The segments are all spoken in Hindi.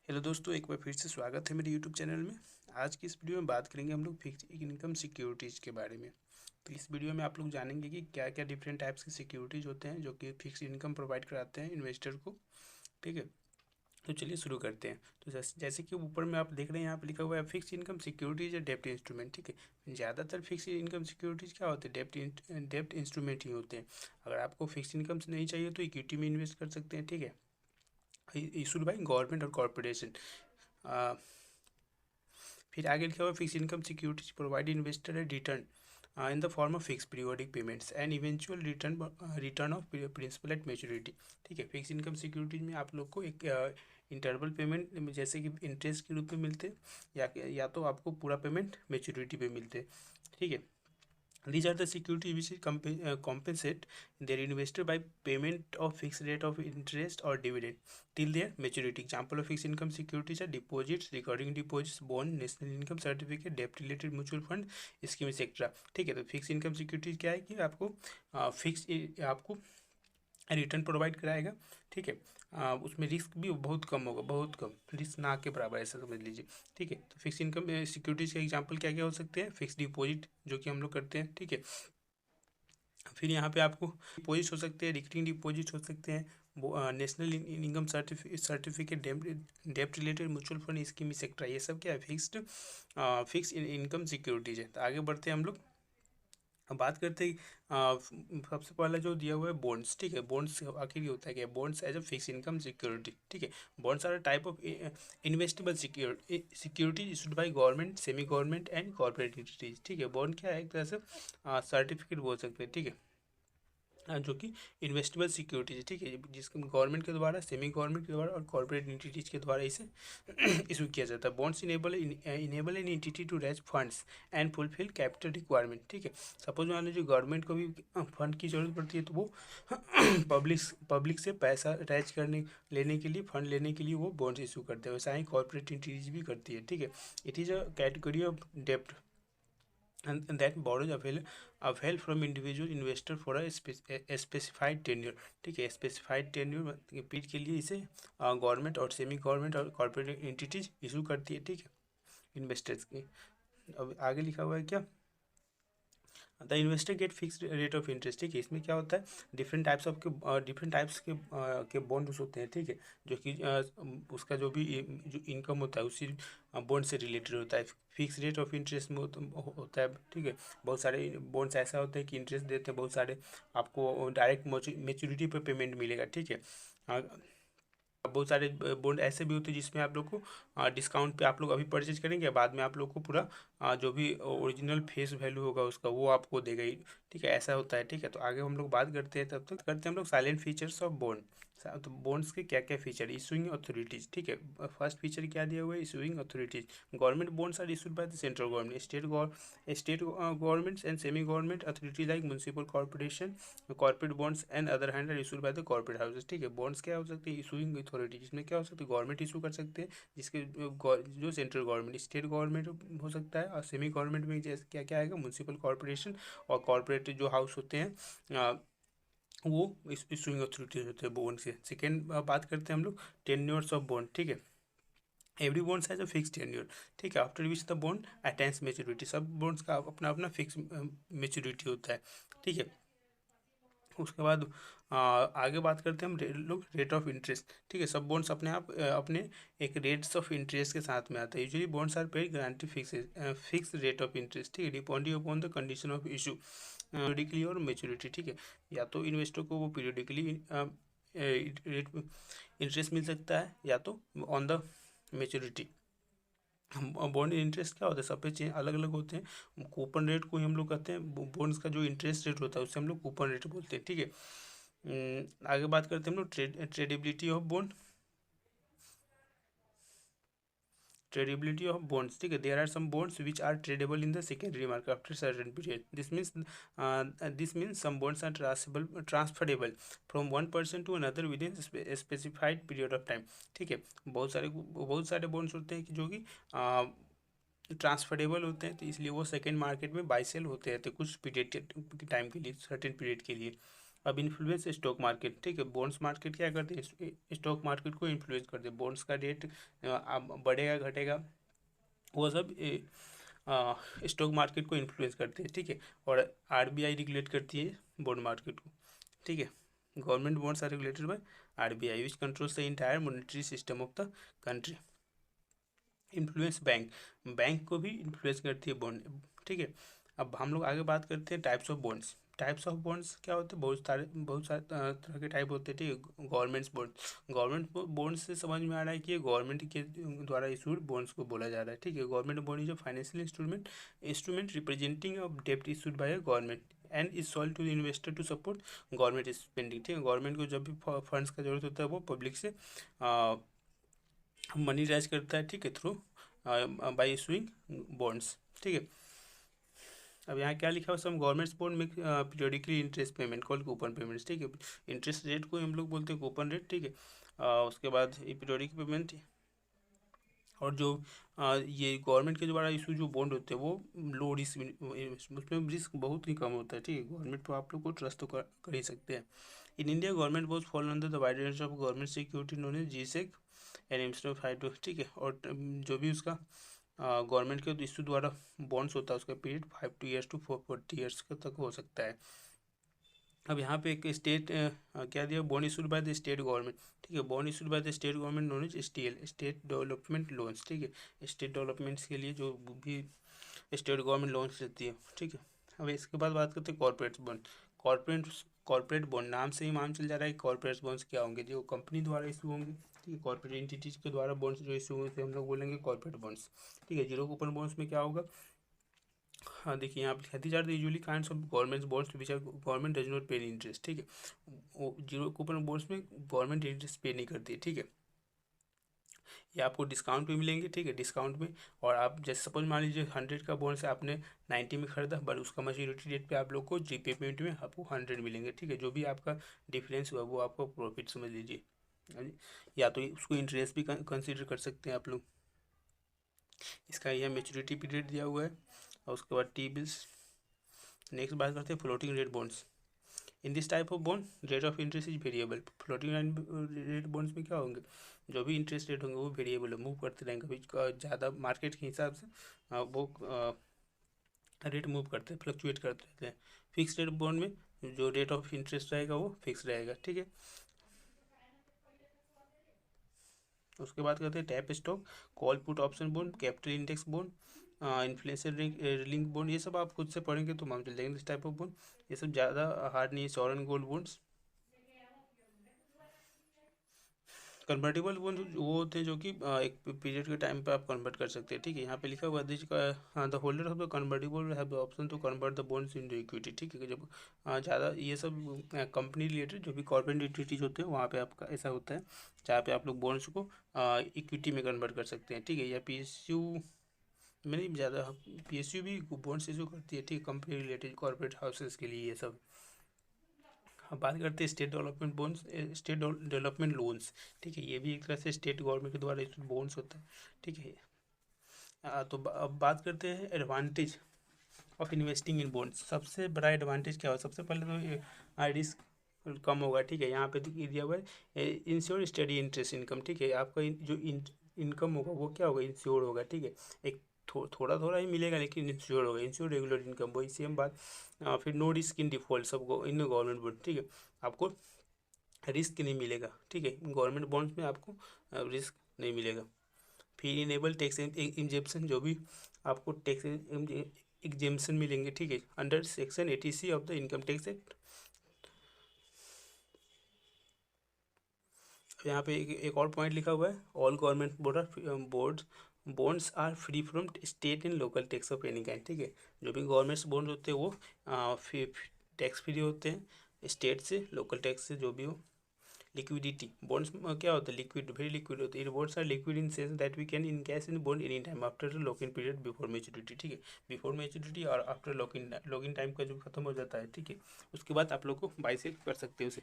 हेलो दोस्तों, एक बार फिर से स्वागत है मेरे यूट्यूब चैनल में। आज की इस वीडियो में बात करेंगे हम लोग फिक्स इनकम सिक्योरिटीज़ के बारे में। तो इस वीडियो में आप लोग जानेंगे कि क्या क्या डिफरेंट टाइप्स के सिक्योरिटीज़ होते हैं जो कि फिक्स इनकम प्रोवाइड कराते हैं इन्वेस्टर को। ठीक है, तो चलिए शुरू करते हैं। तो जैसे कि ऊपर में आप देख रहे हैं, यहाँ पे लिखा हुआ है फिक्स इनकम सिक्योरिटीज या डेप्ट इंस्ट्रूमेंट। ठीक है, ज़्यादातर फिक्स इनकम सिक्योरिटीज़ क्या होते हैं? डेप्ट इंस्ट्रूमेंट ही होते हैं। अगर आपको फिक्स इनकम नहीं चाहिए तो इक्विटी में इन्वेस्ट कर सकते हैं। ठीक है, इशूड बाई गवर्नमेंट और कॉरपोरेशन। फिर आगे लिखा हुआ fix income securities provide investor return in the form of fix periodic payments and eventual return of principal at maturity. ठीक है, फिक्स इनकम सिक्योरिटीज में आप लोग को एक इंटरवल पेमेंट जैसे कि इंटरेस्ट के रूप में मिलते हैं, या तो आपको पूरा पेमेंट मेच्योरिटी पे मिलते हैं। ठीक है, these are the security which is compensate their investor by payment of fixed rate of interest or dividend till their maturity. Example of fixed income securities are deposits, recurring deposits, bond, national income certificate, debt related mutual fund, scheme etc. ठीक है, तो फिक्स इनकम सिक्योरिटीज क्या है कि आपको फिक्स आपको रिटर्न प्रोवाइड कराएगा। ठीक है, उसमें रिस्क भी बहुत कम होगा, बहुत कम, रिस्क ना के बराबर ऐसा समझ लीजिए। ठीक है, तो फिक्स इनकम सिक्योरिटीज़ के एग्जांपल क्या क्या हो सकते हैं? फिक्स डिपॉजिट जो कि हम लोग करते हैं। ठीक है, फिर यहाँ पे आपको डिपॉजिट हो सकते हैं, रिकरिंग डिपॉजिट हो सकते हैं, नेशनल इनकम सर्टिफिकेट, डेप्ट related mutual fund scheme etcetera. ये सब क्या है? फिक्स इनकम सिक्योरिटीज है। तो आगे बढ़ते हैं हम लोग। अब बात करते हैं सबसे पहला जो दिया हुआ है बॉन्ड्स। ठीक है, बॉन्ड्स आखिर ये होता है क्या? Bonds as a fix income security. ठीक है, bonds are type of investible security issued by government, semi government and corporate entities. ठीक है, बॉन्ड क्या है? एक तरह से सर्टिफिकेट बोल सकते हैं। ठीक है, जो कि इन्वेस्टेबल सिक्योरिटीज है। ठीक है, जिसको गवर्नमेंट के द्वारा, सेमी गवर्नमेंट के द्वारा और कॉर्पोरेट एंटिटीज के द्वारा इसे इशू किया जाता है। Bonds enable an entity to raise funds and fulfil capital requirement. ठीक है, सपोज मान लीजिए गवर्नमेंट को भी फंड की जरूरत पड़ती है, तो वो पब्लिक से पैसा रेज करने लेने के लिए, फंड लेने के लिए वो बॉन्ड्स इशू करते हैं। वैसा ही कॉर्पोरेट एंटिटीज भी करती है। ठीक है, it is a category of डेप्ट and that borrows avail from individual investor for a specified tenure। ठीक है, स्पेसिफाइड टेन्योर पीरियड के लिए इसे गवर्नमेंट और सेमी गवर्नमेंट और कॉर्पोरेट एंटिटीज इशू करती है। ठीक है, इन्वेस्टर्स की। अब आगे लिखा हुआ है क्या? The investor get fix rate of interest. ठीक है, इसमें क्या होता है? डिफरेंट टाइप्स के बॉन्ड्स होते हैं। ठीक है, जो कि उसका जो इनकम होता है उसी बॉन्ड से रिलेटेड होता है। फिक्स रेट ऑफ इंटरेस्ट में होता है। ठीक है, बहुत सारे बॉन्ड्स ऐसा होता है कि इंटरेस्ट देते हैं बहुत सारे, आपको डायरेक्ट मेच्योरिटी पर पेमेंट मिलेगा। ठीक है, बहुत सारे बॉन्ड ऐसे भी होते हैं जिसमें आप लोग को डिस्काउंट पे आप लोग अभी परचेज करेंगे, बाद में आप लोग को पूरा जो भी ओरिजिनल फेस वैल्यू होगा उसका वो आपको देगा ही। ठीक है, ऐसा होता है। ठीक है, तो आगे हम लोग बात करते हैं, तब तक करते हैं हम लोग साइलेंट फीचर्स ऑफ बॉन्ड। तो बॉन्ड्स के क्या क्या फीचर? Issuing authorities. ठीक है, फर्स्ट फीचर क्या दिया हुआ है? Issuing authorities. Government bonds are issued by the central government, state governments and semi government authorities like municipal corporation, corporate bonds and other hand are issued by the corporate houses. ठीक है, बॉन्ड्स क्या हो सकते हैं? इशूइंग अथॉरिटी, जिसमें क्या हो सकती है? गवर्नमेंट इशू कर सकते हैं, जिसके जो सेंट्रल गवर्नमेंट, स्टेट गवर्नमेंट हो सकता है, और सेमी गवर्नमेंट में जैसे क्या क्या आएगा? म्युनिसिपल कॉर्पोरेशन और कॉर्पोरेट जो हाउस होते हैं वो इशूइंग अथॉरिटीज होते हैं बॉन्ड से। सेकेंड बात करते हैं हम लोग टेन्योर्स ऑफ बॉन्ड। ठीक है, every bonds has a fix tenure. ठीक है, after which the bond attains maturity. सब बॉन्ड्स का अपना अपना फिक्स मेच्योरिटी होता है। ठीक है, उसके बाद आगे बात करते हैं हम लोग रेट ऑफ इंटरेस्ट। ठीक है, सब बॉन्ड्स अपने एक रेट्स ऑफ इंटरेस्ट के साथ में आता है। Usually bonds are paid guarantee fix rate of interest. ठीक है, depending upon the condition of issue, periodically और मेच्योरिटी। ठीक है, या तो इन्वेस्टर को वो पीरियडिकली रेट इंटरेस्ट मिल सकता है, या तो on the maturity. Bond interest क्या होता है? सब पे चेंज अलग अलग होते हैं। कूपन रेट को ही हम लोग कहते हैं, बॉन्ड्स का जो इंटरेस्ट रेट होता है उससे हम लोग कूपन रेट बोलते हैं। ठीक है, आगे बात करते हैं हम लोग tradability of bond. Tradability of bonds. ठीक है, there are some bonds which are tradable in the secondary market after certain period. This means some bonds are transferable from one person to another within specified period of time. ठीक है, बहुत सारे बॉन्ड्स होते हैं कि जो कि ट्रांसफरेबल होते हैं, तो इसलिए वो सेकेंड मार्केट में बाई सेल होते हैं, तो कुछ पीरियड के टाइम के लिए, सर्टेन पीरियड के लिए। अब इन्फ्लुएंस स्टॉक मार्केट, ठीक है, बॉन्ड्स मार्केट क्या करते हैं, स्टॉक मार्केट को इन्फ्लुएंस करते हैं, बॉन्ड्स का रेट बढ़ेगा घटेगा, वो सब स्टॉक मार्केट को इन्फ्लुएंस करते हैं, ठीक है। और आरबीआई रेगुलेट करती है बॉन्ड मार्केट को, ठीक है। Government bonds are regulated by RBI which controls the entire monetary system of the country. Influence bank, bank को भी इन्फ्लुएंस करती है बॉन्ड, ठीक है। अब हम लोग आगे बात करते हैं types of bonds. Types of bonds क्या होते हैं, बहुत सारे तरह के टाइप होते हैं, ठीक है। गवर्नमेंट्स बॉन्ड, गवर्नमेंट बॉन्ड से समझ में आ रहा है कि ये गवर्नमेंट के द्वारा इशूड बॉन्ड्स को बोला जा रहा है, ठीक है। Government bond is a financial instrument representing of डेप्ट issued by government and is sold to the investor to support government spending, ठीक है। गवर्नमेंट को जब भी फंड्स का जरूरत होता है वो पब्लिक से मनी राइज करता है, ठीक है, थ्रू बाय इशूइंग बॉन्ड्स, ठीक है। अब यहाँ क्या लिखा हुआ, सम गवर्नमेंट्स बॉन्ड में periodically interest payment call coupon payments, ठीक है। इंटरेस्ट रेट को हम लोग बोलते हैं कूपन रेट, ठीक है। उसके बाद पीरियडिक पेमेंट, और जो ये गवर्नमेंट के द्वारा इशू जो बॉन्ड होते हैं वो लो रिस्क, उसमें रिस्क बहुत ही कम होता है, ठीक है। गवर्नमेंट पर आप लोग को ट्रस्ट तो कर ही सकते हैं। In India government bonds follow under the wide range of government security known as G Sec and एमस्टो 5, ठीक है। और जो भी उसका गवर्नमेंट के इशू द्वारा बॉन्ड्स होता है उसका पीरियड 5 to 40 ईयर्स तक हो सकता है। अब यहाँ पे एक स्टेट क्या दिया, bond issued by the state government, ठीक है। Bond issued by the state government known as STL, state development loans, ठीक है। स्टेट डेवलपमेंट्स के लिए जो भी स्टेट गवर्नमेंट लोन्स देती है, ठीक है। अब इसके बाद बात करते हैं कॉर्पोरेट बॉन्ड। कॉर्पोरेट बॉन्ड, नाम से ही मालूम चल जा रहा है कि कॉर्पोरेट बॉन्ड्स क्या होंगे, जो कंपनी द्वारा इशू होंगे, ठीक है। कॉर्पोरेट एंटिटीज के द्वारा बॉन्ड्स जो इशू होते हैं हम लोग बोलेंगे कॉर्पोरेट बॉन्ड्स, ठीक है। जीरो कूपन बॉन्ड्स में क्या होगा, हाँ देखिए यहाँ पे these are the usually kinds of government bonds which are government does not pay interest, ठीक है। वो जीरो कूपन बॉन्ड्स में गवर्नमेंट इंटरेस्ट पे नहीं करती है, ठीक है। ये आपको डिस्काउंट भी मिलेंगे, ठीक है, डिस्काउंट में। और आप जैसे सपोज मान लीजिए 100 का बॉन्ड से आपने 90 में खरीदा, बट उसका मैच्योरिटी डेट पे आप लोग को जी पेमेंट में आपको 100 मिलेंगे, ठीक है। जो भी आपका डिफरेंस हुआ वो आपको प्रॉफिट समझ लीजिए, हाँ जी। या तो उसको इंटरेस्ट भी कंसिडर कर सकते हैं आप लोग। इसका यह मेच्योरिटी पीरियड दिया हुआ है। और उसके बाद टी बिल्स। नेक्स्ट बात करते हैं floating rate bonds. In this type of bond rate of interest is variable. Floating rate bonds में क्या होंगे, जो भी इंटरेस्ट रेट होंगे वो वेरिएबल है, मूव करते रहेंगे, कभी ज़्यादा मार्केट के हिसाब से वो रेट मूव करते हैं, फ्लक्चुएट करते रहते हैं। फिक्स रेट बॉन्ड में जो रेट ऑफ इंटरेस्ट रहेगा वो फिक्स रहेगा, ठीक है। उसके बाद करते हैं tap stock, call put option bond, capital index bond, inflation link bond, ये सब आप खुद से पढ़ेंगे तो मालूम चल जाएंगे इस टाइप ऑफ बॉन्ड। ये सब ज़्यादा हार्ड नहीं है। Sovereign gold bonds, convertible bond वो होते हैं जो कि एक पीरियड के टाइम पे आप कन्वर्ट कर सकते हैं, ठीक है। यहाँ पे लिखा हुआ है हाँ, the holder of the convertible have the option to convert the bonds in equity, ठीक है। जब ज़्यादा ये सब कंपनी रिलेटेड जो भी कॉर्पोरेट एंटिटीज होते हैं वहाँ पे आपका ऐसा होता है, जहाँ पे आप लोग बॉन्ड्स को इक्विटी में कन्वर्ट कर सकते हैं, ठीक है। या PSU में नहीं, ज़्यादा PSU भी बॉन्ड्स इशू करती है, ठीक है, कंपनी रिलेटेड कॉर्पोरेट हाउसेस के लिए ये सब। अब बात करते हैं state development bonds, state development loans, ठीक है। ये भी एक तरह से स्टेट गवर्नमेंट के द्वारा इशूड बॉन्ड्स होता है, ठीक है। तो अब बात करते हैं advantage of investing in bonds. सबसे बड़ा एडवांटेज क्या हो, सबसे पहले तो रिस्क कम होगा, ठीक है। यहाँ पे दिया हुआ है इंश्योर स्टडी इंटरेस्ट इनकम, ठीक है। आपका जो इनकम होगा वो क्या होगा, इंश्योर होगा, ठीक है। एक थोड़ा थोड़ा ही मिलेगा लेकिन इंश्योर होगा, इंश्योर रेगुलर इनकम, वही सेम बात। फिर नो रिस्क इन डिफॉल्ट, सब इन गवर्नमेंट बॉन्ड, ठीक है। आपको रिस्क नहीं मिलेगा, ठीक है। गवर्नमेंट बॉन्ड्स में आपको रिस्क नहीं मिलेगा। फिर इनेबल टैक्स इंजेप्शन, जो भी आपको टैक्स एग्जेम्पशन मिलेंगे, ठीक है, under section 80C of the income tax act. यहाँ पे एक और पॉइंट लिखा हुआ है, all government bonds are free from state and local tax of any kind, ठीक है। जो भी गवर्नमेंट बॉन्ड होते हैं वो टैक्स फ्री होते हैं, स्टेट से लोकल टैक्स से जो भी हो। लिक्विडिटी, बॉन्ड्स क्या होता है, लिक्विड, वेरी लिक्विड होते हैं। Bonds are liquid in sense that we can in cash in bond any time after lock in period before maturity, ठीक है। बिफोर मेच्योरिटी और आफ्टर लॉक इन टाइम का जो खत्म हो जाता है, ठीक है, उसके बाद आप लोग को बाई सेल कर सकते हैं उसे।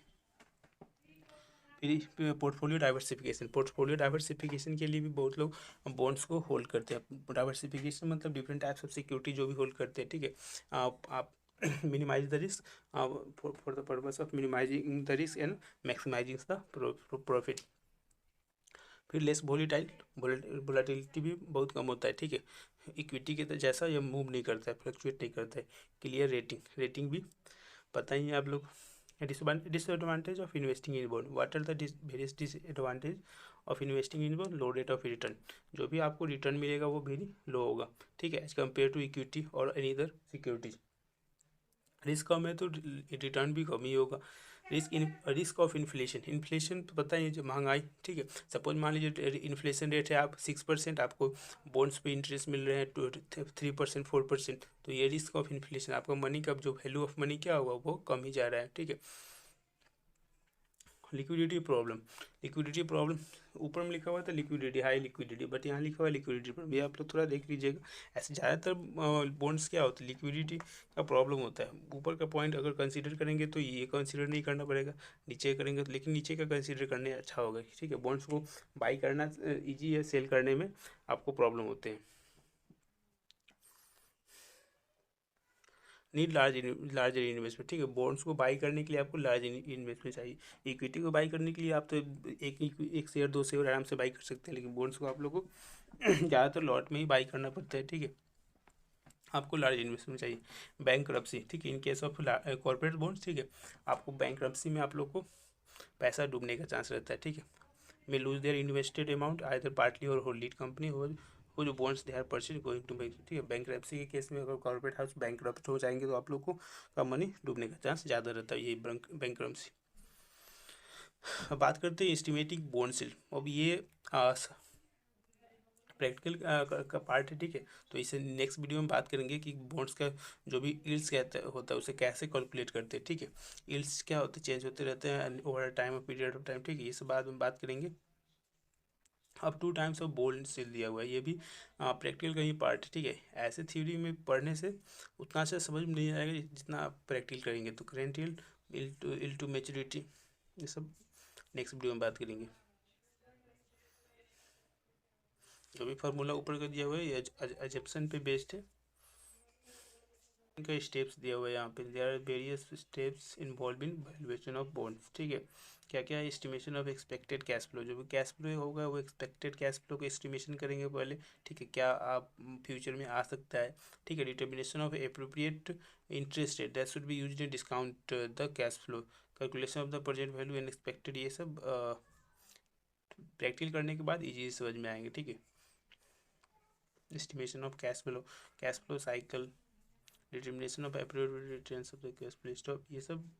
फिर पोर्टफोलियो डाइवर्सिफिकेशन, पोर्टफोलियो डाइवर्सिफिकेशन के लिए भी बहुत लोग बॉन्ड्स को होल्ड करते हैं। डाइवर्सिफिकेशन मतलब डिफरेंट टाइप्स ऑफ सिक्योरिटी जो भी होल्ड करते हैं, ठीक है। आप minimize the risk for the purpose of minimizing the risk and maximizing the profit। फिर लेस वोलेटाइल, वोलेटिलिटी भी बहुत कम होता है, ठीक है। इक्विटी के तो जैसा ये मूव नहीं करता है, फ्लक्चुएट नहीं करता है। क्लियर रेटिंग, रेटिंग भी पता ही है आप लोग। Disadvantage of investing in bond, what are the various disadvantage of investing in bond. Low rate of return, जो भी आपको रिटर्न मिलेगा वो वेरी लो होगा, ठीक है, एज कम्पेयर टू इक्विटी और एनी अदर सिक्योरिटीज। रिस्क कम है तो रिटर्न भी कम ही होगा। रिस्क ऑफ इन्फ्लेशन, इन्फ्लेशन तो पता ही है, जो महंगाई, ठीक है। सपोज मान लीजिए इन्फ्लेशन रेट है आप 6%, आपको बॉन्ड्स पे इंटरेस्ट मिल रहे हैं 3%, 4%, तो ये रिस्क ऑफ इन्फ्लेशन, आपका मनी का जो वैल्यू ऑफ मनी क्या होगा वो कम ही जा रहा है, ठीक है। लिक्विडिटी प्रॉब्लम, लिक्विडिटी प्रॉब्लम ऊपर में लिखा हुआ था लिक्विडिटी, हाई लिक्विडिटी, बट यहाँ लिखा हुआ है लिक्विडिटी प्रॉब्लम। ये आप लोग थोड़ा देख लीजिएगा। ऐसे ज़्यादातर बॉन्ड्स क्या होता है, लिक्विडिटी का प्रॉब्लम होता है। ऊपर का पॉइंट अगर कंसीडर करेंगे तो ये कंसीडर नहीं करना पड़ेगा, नीचे करेंगे तो, लेकिन नीचे का कंसीडर करने अच्छा होगा, ठीक है। बॉन्ड्स को बाई करना ईजी है, सेल करने में आपको प्रॉब्लम होते हैं। नीड लार्जर इन्वेस्टमेंट, ठीक है। बॉन्ड्स को बाई करने के लिए आपको लार्ज इन्वेस्टमेंट चाहिए। इक्विटी को बाई करने के लिए आप तो एक शेयर 2 शेयर आराम से बाई कर सकते हैं, लेकिन बॉन्ड्स को आप लोग को ज़्यादातर लॉट में ही बाई करना पड़ता है, ठीक है। आपको लार्ज इन्वेस्टमेंट चाहिए। बैंकरप्सी, ठीक है, in case of corporate bonds, ठीक है, आपको बैंकरप्सी में आप लोग को पैसा डूबने का चांस रहता है, ठीक है। may lose their invested amount either partly or wholly, company हो जो bonds they are purchase going to bank, ठीक है। बैंकरप्सी के केस में अगर कॉर्पोरेट हाउस बैंकरप्ट हो जाएंगे तो आप लोग को का मनी डूबने का चांस ज़्यादा रहता है, ये बैंकरप्सी। अब बात करते हैं एस्टिमेटिंग बॉन्ड सेल। अब ये प्रैक्टिकल का पार्ट है, ठीक है। तो इसे नेक्स्ट वीडियो में बात करेंगे कि बॉन्ड्स का जो भी यील्ड्स कहता होता है उसे कैसे कैलकुलेट करते हैं, ठीक है। यील्ड्स क्या होते हैं, चेंज होते रहते हैं over time of period of time, ठीक है। ये सब बाद में बात करेंगे। अब 2 टाइम्स ऑफ बॉन्ड सेल दिया हुआ है, ये भी प्रैक्टिकल का ही पार्ट है, ठीक है। ऐसे थ्योरी में पढ़ने से उतना से समझ में नहीं आएगा जितना आप प्रैक्टिकल करेंगे। तो current yield, yield to maturity, ये सब नेक्स्ट वीडियो में बात करेंगे। जो भी फार्मूला ऊपर का दिया हुआ है ये एजम्पशन पे बेस्ड है। इनका स्टेप्स दिया हुआ है यहाँ पे, there are various steps involve in valuation of bonds, ठीक है। क्या क्या है, estimation of expected cash flow, जो भी कैश फ्लो होगा वो एक्सपेक्टेड कैश फ्लो को एस्टिमेशन करेंगे पहले, ठीक है, क्या आप फ्यूचर में आ सकता है, ठीक है। Determination of appropriate interest rate that should be used in discount the cash flow, calculation of the present value and expected, ये सब प्रैक्टिकल करने के बाद इजी समझ में आएंगे, ठीक है। Estimation of cash flow cycle, determination of appropriate returns of the cash flow stock, ये सब।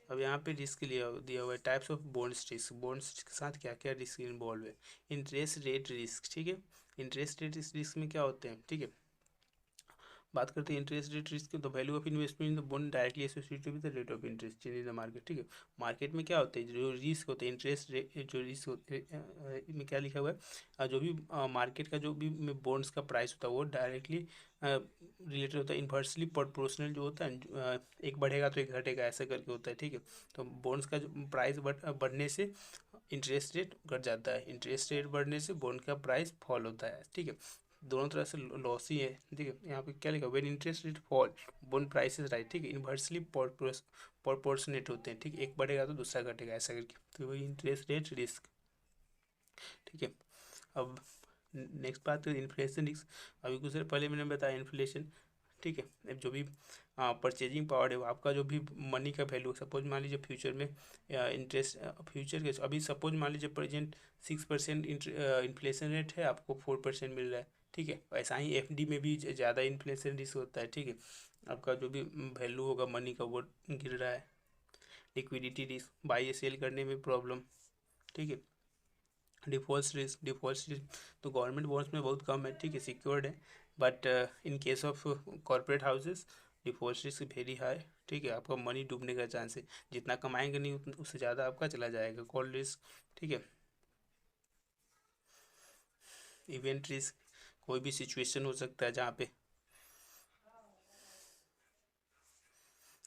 अब यहाँ पे रिस्क लिया दिया हुआ है, types of bonds risk, bonds के साथ क्या क्या रिस्क इन्वॉल्व है। इंटरेस्ट रेट रिस्क, ठीक है। इंटरेस्ट रेट रिस्क में क्या होते हैं, ठीक है। बात करते हैं interest rate risk, the value of investment in the bond directly associated with the rate of interest change in the market, ठीक है। मार्केट में क्या होते हैं, जो रिस्क होते हैं, इंटरेस्ट रेट जो रिस्क होते हैं में क्या लिखा हुआ है, जो भी मार्केट का जो भी बॉन्ड्स का प्राइस होता है वो डायरेक्टली रिलेटेड होता है, इन्वर्सली प्रोपोर्शनल जो होता है, एक बढ़ेगा तो एक घटेगा, ऐसा करके होता है, ठीक है। तो बॉन्ड्स का जो प्राइस बढ़ने से इंटरेस्ट रेट घट जाता है, इंटरेस्ट रेट बढ़ने से बॉन्ड का प्राइस फॉल होता है, ठीक है। दोनों तरह से लॉस ही है, ठीक है। यहाँ पे क्या लिखा, when interest rate fall bond prices right, ठीक है, इन्वर्सली प्रोपोर्शनेट होते हैं, ठीक है। एक बढ़ेगा तो दूसरा घटेगा, ऐसा करके, तो वही इंटरेस्ट रेट रिस्क, ठीक है। अब नेक्स्ट बात करें इन्फ्लेशन रिस्क। अभी कुछ देर पहले मैंने बताया इन्फ्लेशन, ठीक है। अब जो भी परचेजिंग पावर है, आपका जो भी मनी का वैल्यू, सपोज मान लीजिए फ्यूचर में इंटरेस्ट, फ्यूचर के अभी सपोज मान लीजिए प्रेजेंट 6% इन्फ्लेशन रेट है, आपको 4% मिल रहा है, ठीक है। ऐसा ही एफडी में भी ज़्यादा इन्फ्लेशन रिस्क होता है, ठीक है। आपका जो भी वैल्यू होगा मनी का वो गिर रहा है। लिक्विडिटी रिस्क, बाई सेल करने में प्रॉब्लम, ठीक है। डिफॉल्ट रिस्क तो गवर्नमेंट बॉन्ड्स में बहुत कम है, ठीक है, सिक्योर्ड है, but in case of corporate houses default risk very high, ठीक है। आपका मनी डूबने का चांस है, जितना कमाएंगे नहीं उससे ज़्यादा आपका चला जाएगा। कॉल रिस्क, ठीक है। इवेंट रिस्क, कोई भी सिचुएशन हो सकता है जहाँ पे।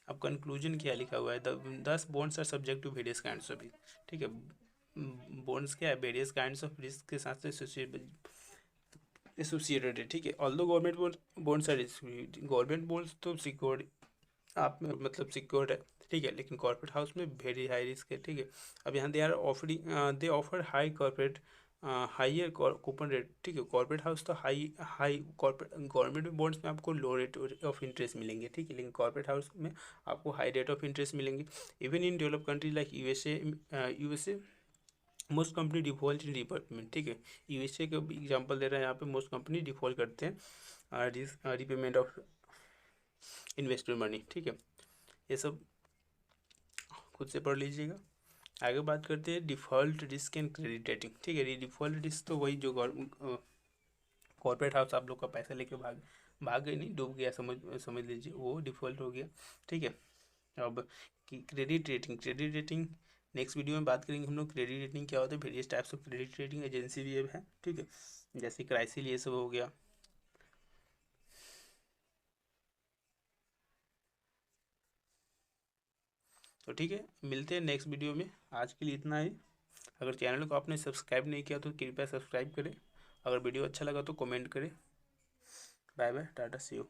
अब कंक्लूजन क्या लिखा हुआ है, 10 bonds are subject to various kinds of risk, ठीक है। बॉन्ड्स क्या है, वेरियस काइंड्स ऑफ रिस्क के साथ एसोसिएट एसोसिएटेड है, ठीक है। Although government bonds are government bonds तो सिक्योर्ड, आप में मतलब सिक्योर्ड है, ठीक है, लेकिन कॉर्पोरेट हाउस में वेरी हाई रिस्क है, ठीक है। अब यहाँ they are offering, they offer high corporate higher coupon rate, ठीक है। कॉर्पोरेट हाउस तो high high corporate, government bonds में आपको लो रेट ऑफ इंटरेस्ट मिलेंगे, ठीक है, लेकिन कॉर्पोरेट हाउस में आपको हाई रेट ऑफ इंटरेस्ट मिलेंगे। Even in develop country like USA most company default in repayment, ठीक है। यूएसए का एग्जांपल दे रहा है यहाँ पे, मोस्ट कंपनी डिफॉल्ट करते हैं रिपेमेंट ऑफ इन्वेस्टर मनी, ठीक है। ये सब खुद से पढ़ लीजिएगा। आगे बात करते हैं default risk and credit rating, ठीक है। डिफ़ॉल्ट रिस्क तो वही जो कॉर्पोरेट हाउस आप लोग का पैसा लेके भाग गए, नहीं डूब गया, समझ लीजिए, वो डिफ़ॉल्ट हो गया, ठीक है। अब क्रेडिट रेटिंग नेक्स्ट वीडियो में बात करेंगे हम लोग। क्रेडिट रेटिंग क्या होता है, various types of credit rating agency भी है, ठीक है, जैसे क्राइसिल ये सब हो गया। तो ठीक है, मिलते हैं नेक्स्ट वीडियो में। आज के लिए इतना ही। अगर चैनल को आपने सब्सक्राइब नहीं किया तो कृपया सब्सक्राइब करें। अगर वीडियो अच्छा लगा तो कमेंट करें। Bye bye, tata, see you.